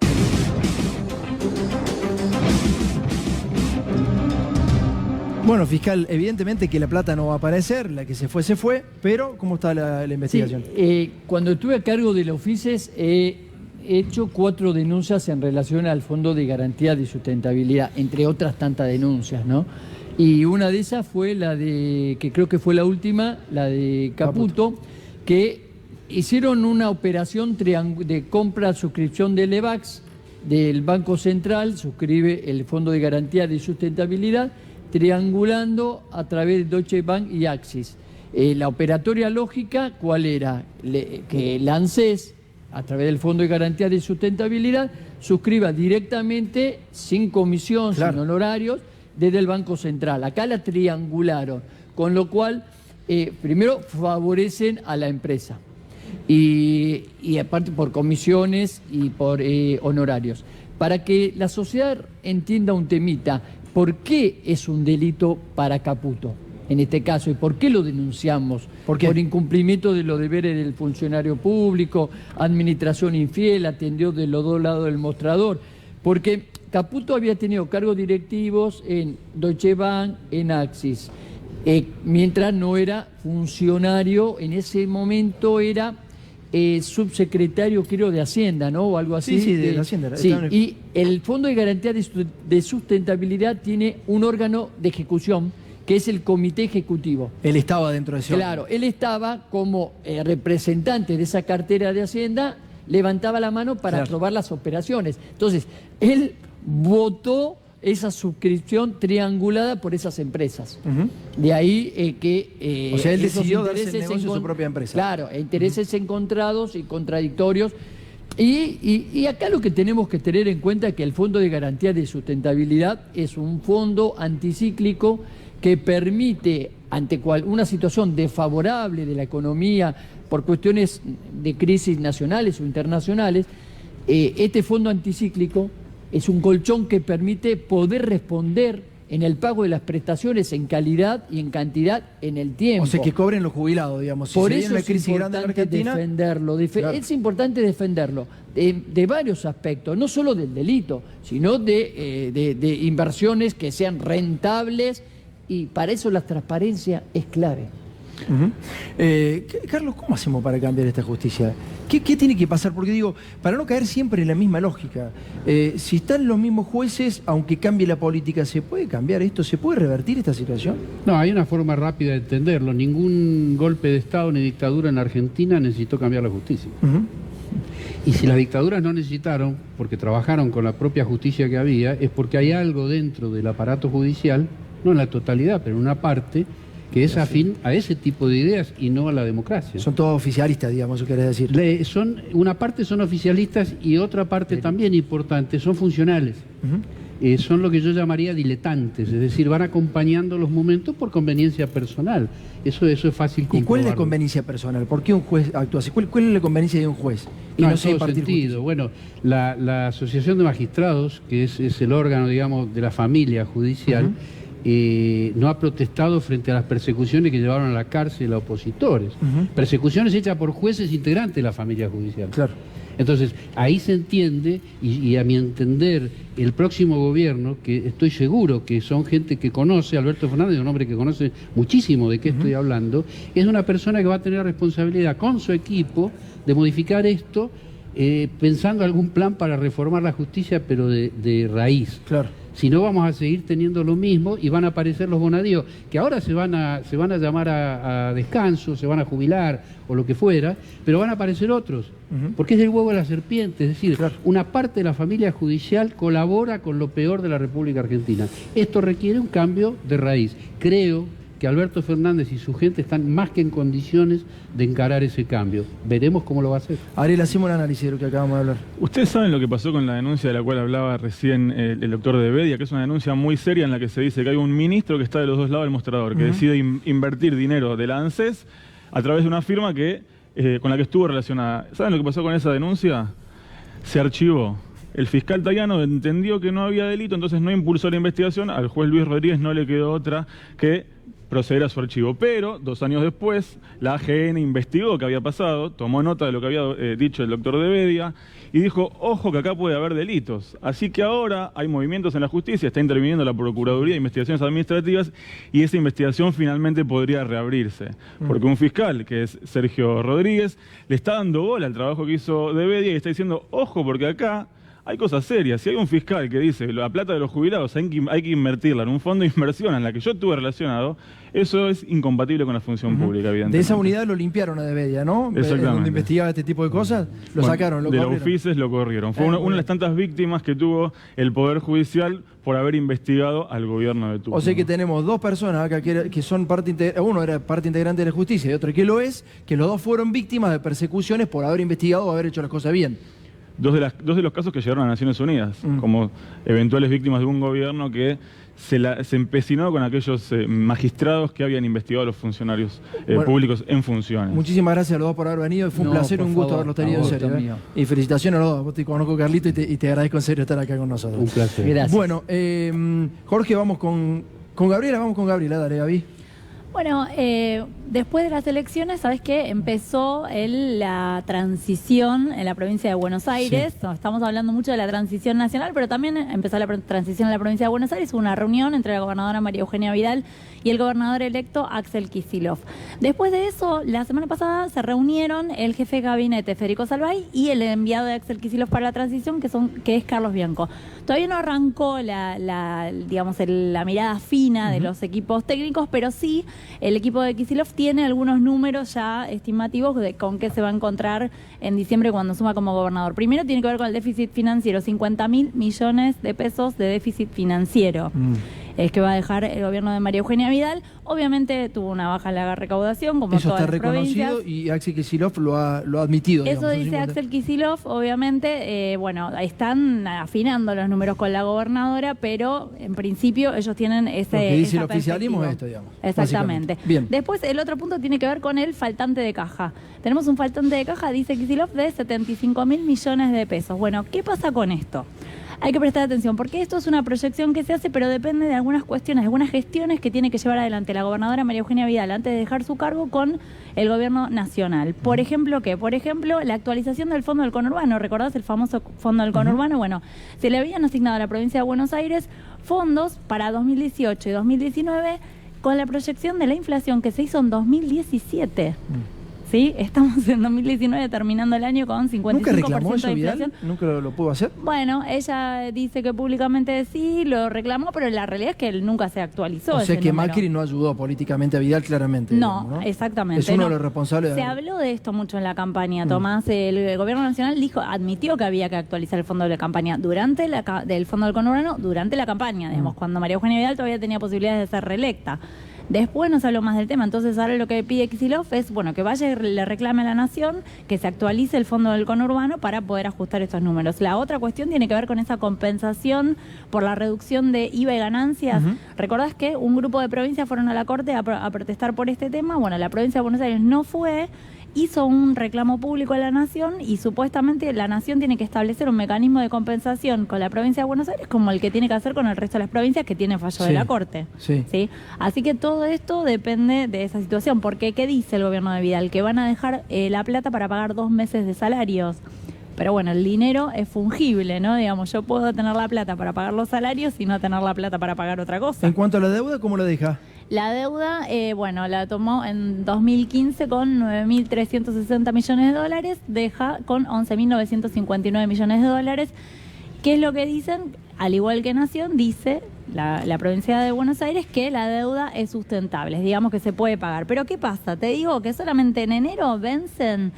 Bueno, fiscal, evidentemente que la plata no va a aparecer, la que se fue, pero ¿cómo está la investigación? Sí, cuando estuve a cargo de la Ufices he hecho 4 denuncias en relación al Fondo de Garantía de Sustentabilidad, entre otras tantas denuncias, ¿no? Y una de esas fue la de, que creo que fue la última, la de Caputo, que hicieron una operación de compra-suscripción de Levax del Banco Central, suscribe el Fondo de Garantía de Sustentabilidad, triangulando a través de Deutsche Bank y Axis. La operatoria lógica, ¿cuál era? Que la ANSES, a través del Fondo de Garantía de Sustentabilidad, suscriba directamente, sin comisión, sin honorarios, desde el Banco Central. Acá la triangularon, con lo cual, primero favorecen a la empresa y aparte por comisiones y por honorarios. Para que la sociedad entienda un temita, ¿por qué es un delito para Caputo en este caso? ¿Y por qué lo denunciamos? Por incumplimiento de los deberes del funcionario público, administración infiel, atendió de los dos lados del mostrador. Porque Caputo había tenido cargos directivos en Deutsche Bank, en Axis, mientras no era funcionario, en ese momento era subsecretario, creo, de Hacienda, ¿no? O algo así. Sí, de Hacienda. Sí, y el Fondo de Garantía de Sustentabilidad tiene un órgano de ejecución, que es el Comité Ejecutivo. Él estaba dentro de ese órgano. Claro, él estaba como representante de esa cartera de Hacienda, levantaba la mano para aprobar las operaciones. Entonces, él votó esa suscripción triangulada por esas empresas. De ahí que... o sea, él decidió darse el negocio a su propia empresa. Claro, intereses encontrados y contradictorios. Y acá lo que tenemos que tener en cuenta es que el Fondo de Garantía de Sustentabilidad es un fondo anticíclico que permite, ante una situación desfavorable de la economía por cuestiones de crisis nacionales o internacionales, este fondo anticíclico es un colchón que permite poder responder en el pago de las prestaciones en calidad y en cantidad en el tiempo. O sea, que cobren los jubilados, digamos. Por eso es importante defenderlo. Es importante defenderlo de varios aspectos, no solo del delito, sino de inversiones que sean rentables, y para eso la transparencia es clave. Carlos, ¿cómo hacemos para cambiar esta justicia? ¿Qué tiene que pasar? Porque digo, para no caer siempre en la misma lógica, si están los mismos jueces, aunque cambie la política, ¿se puede cambiar esto? ¿Se puede revertir esta situación? No, hay una forma rápida de entenderlo. Ningún golpe de Estado ni dictadura en Argentina necesitó cambiar la justicia. Y si las dictaduras no necesitaron, porque trabajaron con la propia justicia que había, es porque hay algo dentro del aparato judicial, no en la totalidad, pero en una parte, que es afín a ese tipo de ideas y no a la democracia. Son todos oficialistas, digamos, ¿qué querés decir? Una parte son oficialistas y otra parte también importante, son funcionales. Son lo que yo llamaría diletantes, es decir, van acompañando los momentos por conveniencia personal. Eso es fácil comprobarlo. ¿Y cuál es la conveniencia personal? ¿Por qué un juez actúa así? ¿Cuál es la conveniencia de un juez? No, en todo sentido. Bueno, la Asociación de Magistrados, que es el órgano, digamos, de la familia judicial, no ha protestado frente a las persecuciones que llevaron a la cárcel a opositores. Persecuciones hechas por jueces integrantes de la familia judicial. Claro. Entonces, ahí se entiende, y a mi entender, el próximo gobierno, que estoy seguro que son gente que conoce, Alberto Fernández es un hombre que conoce muchísimo de qué estoy hablando, es una persona que va a tener responsabilidad con su equipo de modificar esto, pensando algún plan para reformar la justicia, pero de raíz. Claro. Si no, vamos a seguir teniendo lo mismo y van a aparecer los bonadíos, que ahora se van a llamar a descanso, se van a jubilar o lo que fuera, pero van a aparecer otros, porque es el huevo de la serpiente, es decir, una parte de la familia judicial colabora con lo peor de la República Argentina. Esto requiere un cambio de raíz. Creo que Alberto Fernández y su gente están más que en condiciones de encarar ese cambio. Veremos cómo lo va a hacer. Ariel, hacemos un análisis de lo que acabamos de hablar. Ustedes saben lo que pasó con la denuncia de la cual hablaba recién el doctor de Bedia, que es una denuncia muy seria en la que se dice que hay un ministro que está de los dos lados del mostrador, que decide invertir dinero de la ANSES a través de una firma con la que estuvo relacionada. ¿Saben lo que pasó con esa denuncia? Se archivó. El fiscal Tayano entendió que no había delito, entonces no impulsó la investigación. Al juez Luis Rodríguez no le quedó otra que proceder a su archivo. Pero 2 años después, la AGN investigó qué había pasado, tomó nota de lo que había dicho el doctor de Bedia y dijo, ojo que acá puede haber delitos. Así que ahora hay movimientos en la justicia, está interviniendo la Procuraduría de Investigaciones Administrativas y esa investigación finalmente podría reabrirse. Porque un fiscal, que es Sergio Rodríguez, le está dando bola al trabajo que hizo de Bedia y está diciendo, ojo porque acá hay cosas serias. Si hay un fiscal que dice la plata de los jubilados hay que invertirla en un fondo de inversión en la que yo estuve relacionado, eso es incompatible con la función pública, evidentemente. De esa unidad lo limpiaron a Devedia, ¿no? Exactamente. Donde investigaba este tipo de cosas, lo sacaron, lo corrieron. De los oficios lo corrieron. Fue una de las tantas víctimas que tuvo el Poder Judicial por haber investigado al gobierno de turno. O sea que tenemos dos personas acá que son parte integrante, uno era parte integrante de la justicia y otro que lo es, que los dos fueron víctimas de persecuciones por haber investigado o haber hecho las cosas bien. Dos de los casos que llegaron a Naciones Unidas, como eventuales víctimas de un gobierno que se empecinó con aquellos magistrados que habían investigado a los funcionarios públicos en funciones. Muchísimas gracias a los dos por haber venido. Fue un placer y un gusto haberlos tenido en serio. Y felicitaciones a los dos. Vos te conozco, Carlito, y te agradezco en serio estar acá con nosotros. Un placer. Gracias. Bueno, Jorge, vamos con Gabriela. Vamos con Gabriela. Dale, Gaby. Bueno, después de las elecciones, ¿sabes qué? Empezó la transición en la provincia de Buenos Aires. Sí. Estamos hablando mucho de la transición nacional, pero también empezó la transición en la provincia de Buenos Aires. Hubo una reunión entre la gobernadora María Eugenia Vidal y el gobernador electo Axel Kicillof. Después de eso, la semana pasada se reunieron el jefe de gabinete Federico Salvay y el enviado de Axel Kicillof para la transición, que es Carlos Bianco. Todavía no arrancó la mirada fina de los equipos técnicos, pero sí el equipo de Kicillof tiene algunos números ya estimativos de con qué se va a encontrar en diciembre cuando suma como gobernador. Primero tiene que ver con el déficit financiero, 50.000 millones de pesos de déficit financiero. Es que va a dejar el gobierno de María Eugenia Vidal. Obviamente tuvo una baja en la recaudación, como eso todas está las provincias. reconocido y Axel Kicillof lo ha admitido. Eso dice Axel Kicillof, obviamente, están afinando los números con la gobernadora, pero en principio ellos tienen ese. Lo que dice el oficialismo es esto, digamos. Exactamente. Bien. Después, el otro punto tiene que ver con el faltante de caja. Tenemos un faltante de caja, dice Kicillof, de 75.000 millones de pesos. Bueno, ¿qué pasa con esto? Hay que prestar atención, porque esto es una proyección que se hace, pero depende de algunas cuestiones, de algunas gestiones que tiene que llevar adelante la gobernadora María Eugenia Vidal antes de dejar su cargo con el gobierno nacional. Por ejemplo, ¿qué? Por ejemplo, la actualización del Fondo del Conurbano. ¿Recordás el famoso Fondo del Conurbano? Bueno, se le habían asignado a la provincia de Buenos Aires fondos para 2018 y 2019 con la proyección de la inflación que se hizo en 2017. ¿Sí? Estamos en 2019 terminando el año con 55% ¿Nunca reclamó eso, de inflación. Vidal? ¿Nunca lo pudo hacer? Bueno, ella dice que públicamente sí, lo reclamó, pero la realidad es que él nunca se actualizó. O sea que número. Macri no ayudó políticamente a Vidal, claramente. No, digamos, ¿no? Exactamente. Es uno de los responsables. Se habló de esto mucho en la campaña, Tomás. El gobierno nacional admitió que había que actualizar el fondo de la campaña del Fondo del Conurbano durante la campaña, digamos, cuando María Eugenia Vidal todavía tenía posibilidades de ser reelecta. Después no se habló más del tema, entonces ahora lo que pide Kicillof es, que vaya y le reclame a la Nación que se actualice el Fondo del Conurbano para poder ajustar estos números. La otra cuestión tiene que ver con esa compensación por la reducción de IVA y ganancias. ¿Recordás que un grupo de provincias fueron a la Corte a protestar por este tema? Bueno, la provincia de Buenos Aires no fue, hizo un reclamo público a la Nación y supuestamente la Nación tiene que establecer un mecanismo de compensación con la provincia de Buenos Aires como el que tiene que hacer con el resto de las provincias que tiene fallo de la Corte. Sí. Así que todo esto depende de esa situación, porque ¿qué dice el gobierno de Vidal? Que van a dejar la plata para pagar 2 meses de salarios. Pero bueno, el dinero es fungible, ¿no? Digamos, yo puedo tener la plata para pagar los salarios y no tener la plata para pagar otra cosa. En cuanto a la deuda, ¿cómo la deja? La deuda, la tomó en 2015 con 9.360 millones de dólares, deja con 11.959 millones de dólares. ¿Qué es lo que dicen? Al igual que Nación, dice la provincia de Buenos Aires que la deuda es sustentable, digamos que se puede pagar. Pero ¿qué pasa? Te digo que solamente en enero vencen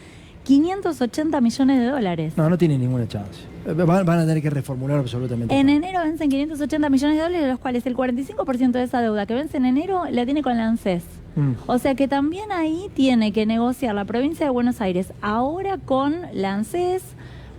580 millones de dólares. No tiene ninguna chance. Van a tener que reformular absolutamente. En enero vencen 580 millones de dólares, de los cuales el 45% de esa deuda que vence en enero la tiene con la ANSES. O sea que también ahí tiene que negociar la provincia de Buenos Aires ahora con la ANSES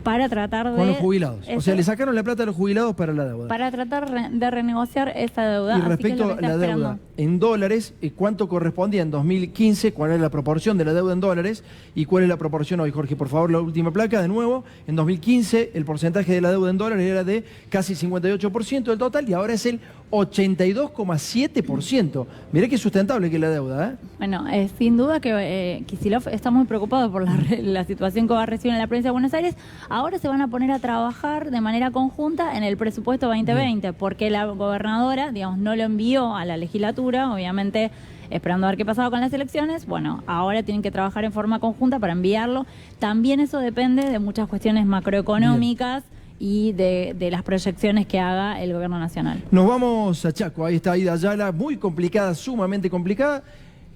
para tratar de... Con los jubilados. O sea, le sacaron la plata a los jubilados para la deuda. Para tratar de renegociar esa deuda. Y respecto a la deuda en dólares, ¿cuánto correspondía en 2015? ¿Cuál es la proporción de la deuda en dólares? ¿Y cuál es la proporción hoy? Jorge, por favor, la última placa, de nuevo. En 2015 el porcentaje de la deuda en dólares era de casi 58% del total y ahora es el 82,7%. Mirá qué sustentable que es la deuda, ¿eh? Bueno, sin duda que Kicillof está muy preocupado por la situación que va a recibir en la provincia de Buenos Aires. Ahora se van a poner a trabajar de manera conjunta en el presupuesto 2020, porque la gobernadora, digamos, no lo envió a la legislatura, obviamente esperando a ver qué pasaba con las elecciones. Bueno, ahora tienen que trabajar en forma conjunta para enviarlo. También eso depende de muchas cuestiones macroeconómicas y de las proyecciones que haga el gobierno nacional. Nos vamos a Chaco, ahí está Aida Ayala, muy complicada, sumamente complicada.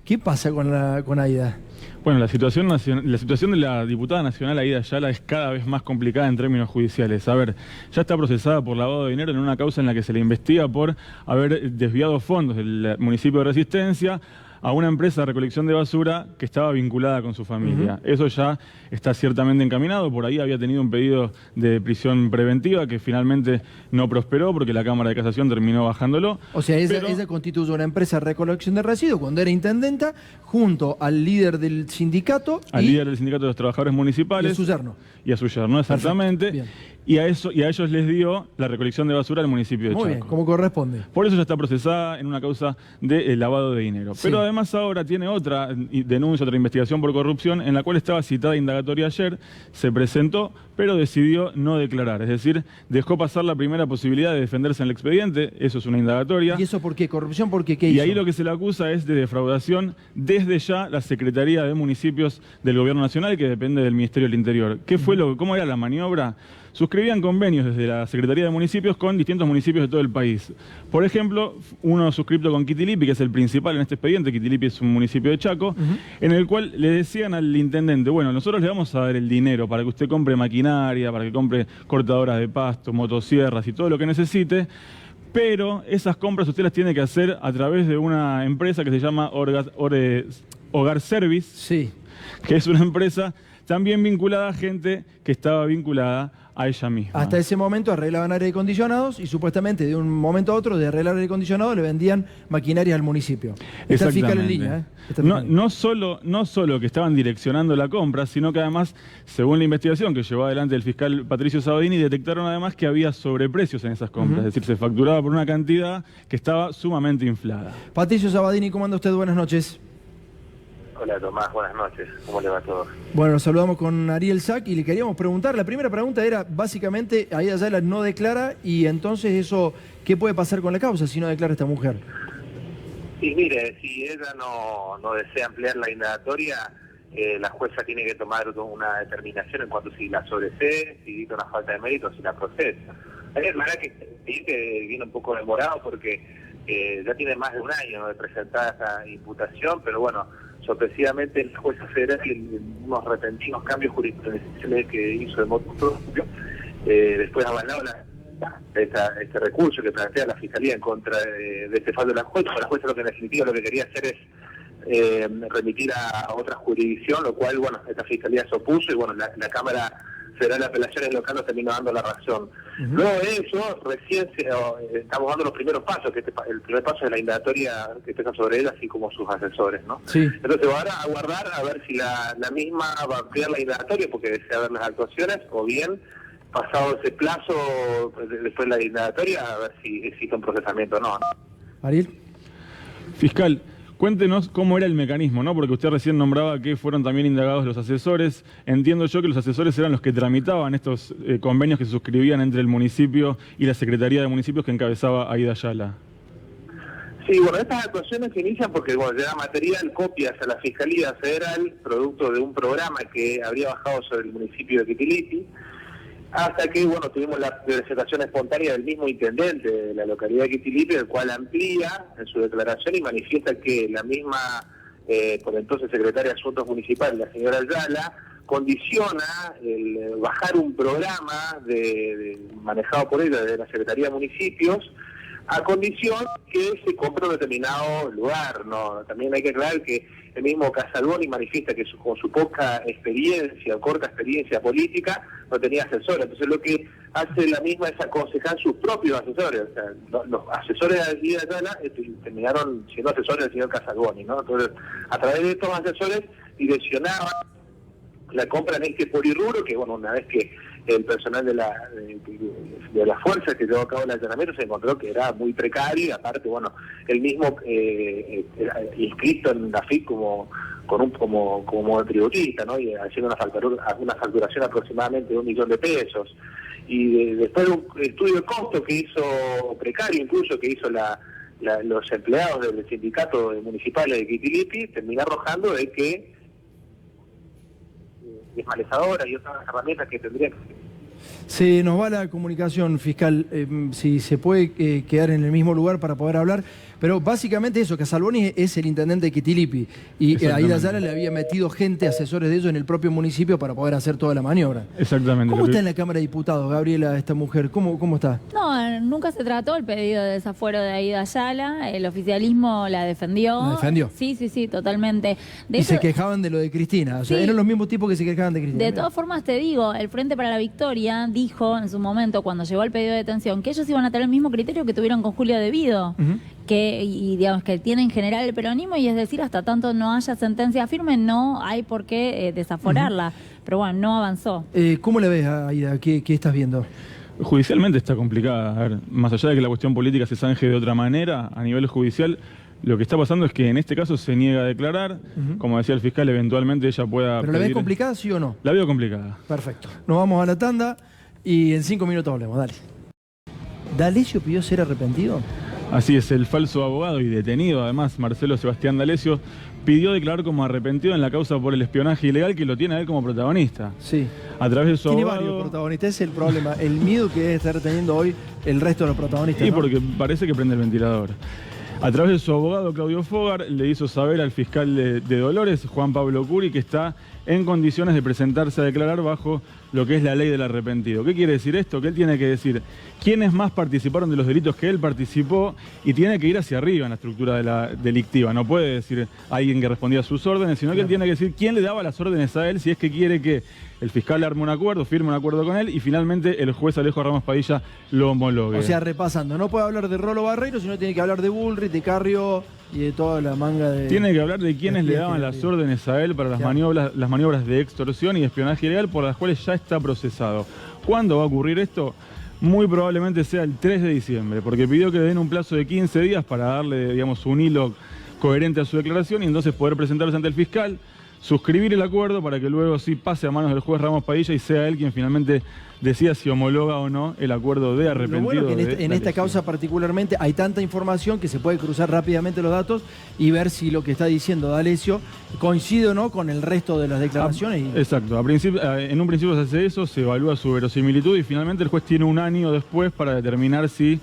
¿Qué pasa con Aida? Bueno, la situación de la diputada nacional Aida Ayala es cada vez más complicada en términos judiciales. A ver, ya está procesada por lavado de dinero en una causa en la que se le investiga por haber desviado fondos del municipio de Resistencia a una empresa de recolección de basura que estaba vinculada con su familia. Eso ya está ciertamente encaminado. Por ahí había tenido un pedido de prisión preventiva que finalmente no prosperó porque la Cámara de Casación terminó bajándolo. O sea, ella constituyó una empresa de recolección de residuos cuando era intendenta, junto al líder del sindicato. Al líder del sindicato de los trabajadores municipales. Y a su yerno. Y a su yerno, exactamente. Y a ellos les dio la recolección de basura al municipio de Chaco. Muy bien, como corresponde. Por eso ya está procesada en una causa de lavado de dinero. Sí. Pero además ahora tiene otra denuncia, otra investigación por corrupción, en la cual estaba citada indagatoria ayer, se presentó, pero decidió no declarar. Es decir, dejó pasar la primera posibilidad de defenderse en el expediente, eso es una indagatoria. ¿Y eso por qué? ¿Corrupción por qué? ¿Qué hizo? Y ahí lo que se le acusa es de defraudación desde ya la Secretaría de Municipios del Gobierno Nacional, que depende del Ministerio del Interior. ¿Qué fue cómo era la maniobra? Suscribían convenios desde la Secretaría de Municipios con distintos municipios de todo el país. Por ejemplo, uno suscripto con Quitilipi, que es el principal en este expediente. Quitilipi es un municipio de Chaco, en el cual le decían al intendente, bueno, nosotros le vamos a dar el dinero para que usted compre maquinaria, para que compre cortadoras de pasto, motosierras y todo lo que necesite, pero esas compras usted las tiene que hacer a través de una empresa que se llama Hogar Service, que es una empresa también vinculada a gente que estaba vinculada a ella misma. Hasta ese momento arreglaban aire acondicionados y supuestamente de un momento a otro de arreglar aire acondicionado le vendían maquinaria al municipio. Está el fiscal en línea. No solo que estaban direccionando la compra, sino que además, según la investigación que llevó adelante el fiscal Patricio Sabadini, detectaron además que había sobreprecios en esas compras. Es decir, se facturaba por una cantidad que estaba sumamente inflada. Patricio Sabadini, ¿cómo anda usted? Buenas noches. Hola Tomás, buenas noches. ¿Cómo le va a todos? Bueno, nos saludamos con Ariel Sack y le queríamos preguntar, la primera pregunta era, básicamente, Aida Ayala no declara y entonces eso, ¿qué puede pasar con la causa si no declara esta mujer? Sí, mire, si ella no desea ampliar la indagatoria, la jueza tiene que tomar una determinación en cuanto si la sobresee, si dicta una falta de mérito, si la procesa. Hay que aclarar que viene un poco demorado porque ya tiene más de un año de presentar esta imputación, pero bueno, sorpresivamente la jueza federal, en unos repentinos cambios jurisprudenciales que hizo de modo propio, después ha avalado este recurso que plantea la Fiscalía en contra de este fallo de la jueza. La jueza lo que en definitiva lo que quería hacer es remitir a otra jurisdicción, lo cual, bueno, esta Fiscalía se opuso y bueno, la Cámara Federal de Apelaciones Local nos terminó dando la razón. Luego de eso, recién estamos dando los primeros pasos, que el primer paso de la indagatoria que pesa sobre él, así como sus asesores, ¿no? Sí. Entonces, ahora a guardar a ver si la misma va a ampliar la indagatoria porque desea ver las actuaciones, o bien, pasado ese plazo, después de la indagatoria, a ver si existe un procesamiento o no. Ariel. Fiscal, cuéntenos cómo era el mecanismo, ¿no? Porque usted recién nombraba que fueron también indagados los asesores. Entiendo yo que los asesores eran los que tramitaban estos convenios que se suscribían entre el municipio y la Secretaría de Municipios que encabezaba Aida Ayala. Sí, bueno, estas actuaciones se inician porque llega material, copias a la Fiscalía Federal, producto de un programa que habría bajado sobre el municipio de Quitilipi, hasta que, bueno, tuvimos la presentación espontánea del mismo intendente de la localidad de Quitilipi, el cual amplía en su declaración y manifiesta que la misma, por entonces secretaria de Asuntos Municipales, la señora Ayala, condiciona el bajar un programa manejado por ella desde la Secretaría de Municipios, a condición que se compre un determinado lugar, ¿no? También hay que aclarar que el mismo Casalboni manifiesta que con su poca experiencia, corta experiencia política, no tenía asesores. Entonces lo que hace la misma es aconsejar sus propios asesores. O sea, los asesores de Aida Ayala terminaron siendo asesores del señor Casalboni, ¿no? Entonces, a través de estos asesores direccionaban la compra en este polirrubro, que bueno, una vez que el personal de la fuerza que llevó a cabo el allanamiento se encontró que era muy precario y aparte, bueno, el mismo inscrito en la FIC como tributista, ¿no? Y haciendo una facturación aproximadamente de $1 millón de pesos. Y después de un estudio de costo que hizo precario, incluso que hizo los empleados del sindicato municipal de Quitilipi, termina arrojando de que desmalezadora y otras herramientas que tendría Se nos va la comunicación, fiscal, si se puede quedar en el mismo lugar para poder hablar, pero básicamente eso, que Casalboni es el intendente de Quitilipi y Aida Ayala le había metido gente, asesores de ellos en el propio municipio para poder hacer toda la maniobra. Exactamente. ¿Cómo está en la Cámara de Diputados, Gabriela, esta mujer? ¿Cómo está? No, nunca se trató el pedido de desafuero de Aida Ayala, el oficialismo la defendió. ¿La defendió? Sí, totalmente. Y se quejaban de lo de Cristina, o sea, eran los mismos tipos que se quejaban de Cristina. De todas formas te digo, el Frente para la Victoria dijo en su momento, cuando llegó el pedido de detención, que ellos iban a tener el mismo criterio que tuvieron con Julio Devido, y digamos que tiene en general el peronismo, y es decir, hasta tanto no haya sentencia firme, no hay por qué desaforarla. Pero bueno, no avanzó. ¿Cómo le ves a Aida? ¿Qué estás viendo? Judicialmente está complicada. A ver, más allá de que la cuestión política se zanje de otra manera, a nivel judicial, lo que está pasando es que en este caso se niega a declarar. Como decía el fiscal, eventualmente ella pueda ¿Pero la ves complicada, sí o no? La veo complicada. Perfecto. Nos vamos a la tanda y en 5 minutos hablemos. Dale. ¿D'Alessio pidió ser arrepentido? Así es, el falso abogado y detenido, además, Marcelo Sebastián D'Alessio, pidió declarar como arrepentido en la causa por el espionaje ilegal que lo tiene a él como protagonista. Sí. A través de su tiene abogado... varios protagonistas, ese es el problema, el miedo que debe estar teniendo hoy el resto de los protagonistas. Sí, ¿no? porque parece que prende el ventilador. A través de su abogado, Claudio Fogar, le hizo saber al fiscal de Dolores, Juan Pablo Curi, que está en condiciones de presentarse a declarar bajo lo que es la ley del arrepentido. ¿Qué quiere decir esto? Que él tiene que decir quiénes más participaron de los delitos que él participó y tiene que ir hacia arriba en la estructura de la delictiva. No puede decir alguien que respondía a sus órdenes, sino que él tiene que decir quién le daba las órdenes a él si es que quiere que el fiscal le arme un acuerdo, firme un acuerdo con él y finalmente el juez Alejo Ramos Padilla lo homologue. O sea, repasando, no puede hablar de Rolo Barreiro, sino tiene que hablar de Bullrich, de Carrió y de toda la manga de... Tiene que hablar de quienes le daban las órdenes a él para las maniobras de extorsión y espionaje ilegal por las cuales ya está procesado. ¿Cuándo va a ocurrir esto? Muy probablemente sea el 3 de diciembre, porque pidió que le den un plazo de 15 días para darle, digamos, un hilo coherente a su declaración y entonces poder presentarse ante el fiscal, suscribir el acuerdo para que luego sí pase a manos del juez Ramos Padilla y sea él quien finalmente decida si homologa o no el acuerdo de arrepentido. Lo bueno es que en esta causa particularmente hay tanta información que se puede cruzar rápidamente los datos y ver si lo que está diciendo D'Alessio coincide o no con el resto de las declaraciones. Exacto. En un principio se hace eso, se evalúa su verosimilitud y finalmente el juez tiene un año después para determinar si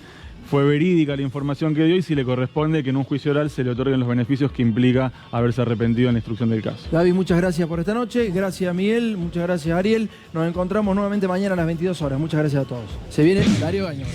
fue verídica la información que dio y si le corresponde que en un juicio oral se le otorguen los beneficios que implica haberse arrepentido en la instrucción del caso. Gaby, muchas gracias por esta noche. Gracias, Miguel. Muchas gracias, Ariel. Nos encontramos nuevamente mañana a las 22 horas. Muchas gracias a todos. Se viene Darío Gañón.